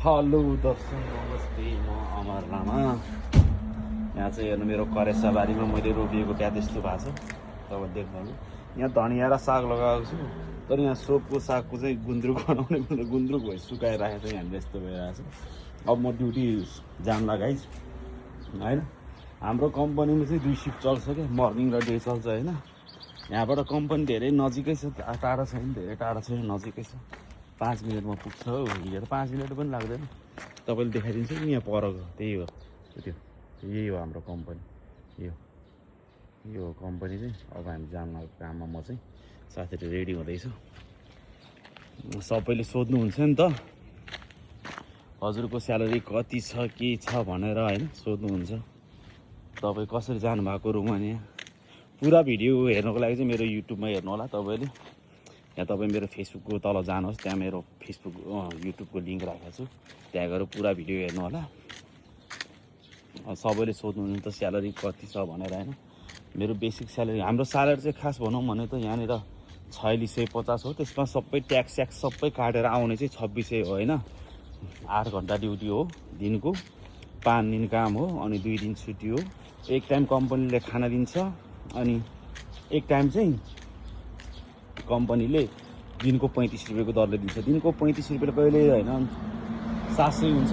Hello दर्शक नमस्ते, म अमर लामा। यहाँ चाहिँ हेर्नु मेरो करेसा बारीमा मैले रोपिएको क्या त्यस्तो भएको छ तपाईँ देख्नु। यहाँ धनियाँ र साग लगाएको छु, तर यहाँ सोपको सागको चाहिँ गुन्द्रुक बनाउने गुन्द्रुक भइ सुकाइराखेको छ। यहाँनिर यस्तो भइरहेको छ। अब म ड्युटी जान्ला गाइज होइन। हाम्रो कम्पनीमा चाहिँ 2 सिफ्ट चल्छ क्या, मर्निङ र डे चल्छ होइन। यहाँबाट कम्पनी धेरै नजिकै छ, टाढा छैन, धेरै टाढा छैन, नजिकै छ। 5 मिनटमा पुग्छ हौ। हिँडेर 5 मिनट पनि लाग्दैन। तपाईँले देखाइदिन्छु नि यहाँ परको त्यही हो त्यो, यही हो हाम्रो कम्पनी। यो कम्पनी चाहिँ अब हामी जान काममा म चाहिँ साथीहरू रेडी हुँदैछ। सबैले सोध्नुहुन्छ नि त हजुरको स्यालेरी कति छ के छ भनेर होइन, सोध्नुहुन्छ। तपाईँ कसरी जानुभएको रोमानिया, पुरा भिडियो हेर्नको लागि चाहिँ मेरो युट्युबमा हेर्नु होला तपाईँले। यहाँ तपाईँ मेरो फेसबुकको तल जानुहोस्, त्यहाँ मेरो फेसबुक युट्युबको लिङ्क राखेको छु, त्यहाँ गएर पुरा भिडियो हेर्नु होला। सबैले सोध्नुहुन्छ त स्यालेरी कति छ भनेर होइन। मेरो बेसिक स्यालेरी, हाम्रो स्यालेरी चाहिँ खास भनौँ भने त यहाँनिर 4650 हो। त्यसमा सबै ट्याक्स स्याक्स सबै काटेर आउने चाहिँ 2600 हो होइन। 8 घन्टा ड्युटी हो दिनको, 5 दिन काम हो अनि 2 दिन छुट्टी हो। एक टाइम कम्पनीले खाना दिन्छ अनि एक टाइम चाहिँ कम्पनीले दिनको 35 रुपियाँको दरले दिन्छ। दिनको 35 रुपियाँ कहिले होइन 700 हुन्छ,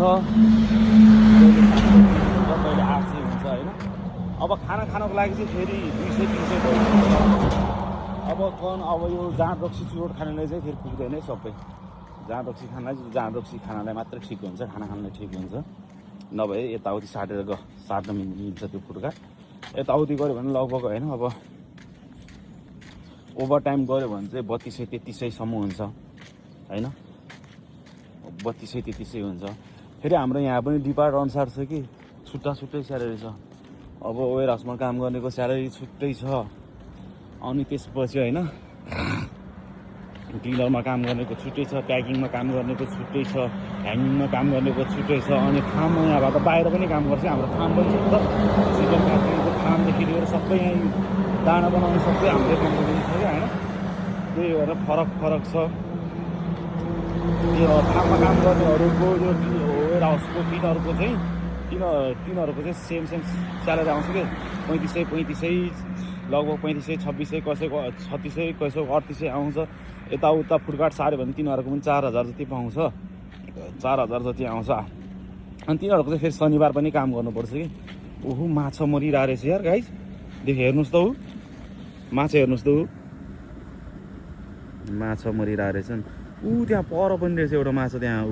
कहिले 800 हुन्छ होइन। अब खाना खानको लागि चाहिँ फेरि 200-300 भयो। अब यो जाँड रक्सी चुरोट खानेलाई चाहिँ फेरि पुग्दैन है सबै। जाँड रक्सी खानालाई मात्रै ठिक हुन्छ, खाना खानलाई ठिक हुन्छ। नभए यताउति साट्न मिल्छ त्यो फुड्का। यताउति गऱ्यो भने लगभग होइन, अब ओभर टाइम गऱ्यो भने चाहिँ 3200-3300 सम्म हुन्छ होइन। 3200-3300 हुन्छ। फेरि हाम्रो यहाँ पनि डिपार्ट अनुसार छ कि छुट्टै स्यालेरी छ। अब वेयर हाउसमा काम गर्नेको स्यालेरी छुट्टै छ, अनि त्यसपछि होइन डिलरमा काम गर्नेको छुट्टै छ, प्याकिङमा काम गर्नेको छुट्टै छ, ह्याङ्गिङमा काम गर्नेको छुट्टै छ। अनि फार्ममा यहाँबाट बाहिर पनि काम गर्छ, हाम्रो फार्म पनि छ त। चिकन फ्याक्ट्रीको फार्मदेखि लिएर सबै यहीँ दाना बनाउने सबै हाम्रै कम्पनी छ क्या होइन। त्यही भएर फरक छ। यो फार्ममा काम गर्नेहरूको यो वेयर हाउसको क्लिनरको चाहिँ तिनीहरूको चाहिँ सेम स्यालेरी आउँछ कि 3500 लगभग 3500-2600, कसैको 3600, कसैको 3800 आउँछ। यताउता फुटकाट साऱ्यो भने तिनीहरूको पनि 4000 जति पाउँछ, 4000 जति आउँछ। अनि तिनीहरूको चाहिँ फेरि शनिबार पनि काम गर्नुपर्छ कि। ओहो माछा मरिरहेको रहेछ यार गाइज, देखि हेर्नुहोस् त, ऊ माछा हेर्नुहोस् त, ऊ माछा मरिरहेको रहेछ नि। त्यहाँ पर पनि रहेछ एउटा माछा त्यहाँ।